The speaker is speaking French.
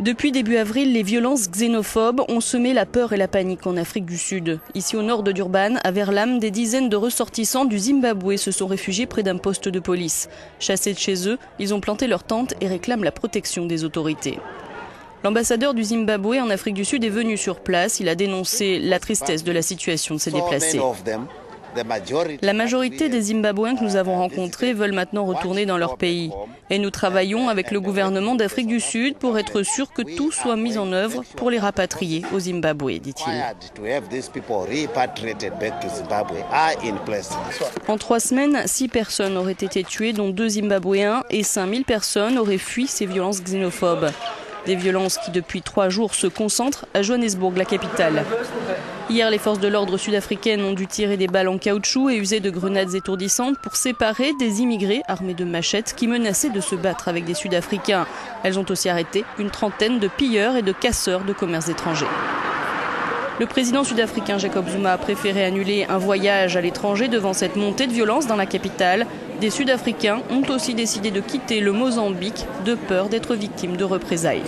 Depuis début avril, les violences xénophobes ont semé la peur et la panique en Afrique du Sud. Ici au nord de Durban, à Verlam, des dizaines de ressortissants du Zimbabwe se sont réfugiés près d'un poste de police. Chassés de chez eux, ils ont planté leur tente et réclament la protection des autorités. L'ambassadeur du Zimbabwe en Afrique du Sud est venu sur place. Il a dénoncé la tristesse de la situation de ces déplacés. La majorité des Zimbabwéens que nous avons rencontrés veulent maintenant retourner dans leur pays. Et nous travaillons avec le gouvernement d'Afrique du Sud pour être sûr que tout soit mis en œuvre pour les rapatrier au Zimbabwe, dit-il. En 3 semaines, 6 personnes auraient été tuées, dont 2 Zimbabwéens, et 5000 personnes auraient fui ces violences xénophobes. Des violences qui depuis 3 jours se concentrent à Johannesburg, la capitale. Hier, les forces de l'ordre sud-africaines ont dû tirer des balles en caoutchouc et user de grenades étourdissantes pour séparer des immigrés armés de machettes qui menaçaient de se battre avec des Sud-Africains. Elles ont aussi arrêté une trentaine de pilleurs et de casseurs de commerces étrangers. Le président sud-africain Jacob Zuma a préféré annuler un voyage à l'étranger devant cette montée de violence dans la capitale. Des Sud-Africains ont aussi décidé de quitter le Mozambique de peur d'être victimes de représailles.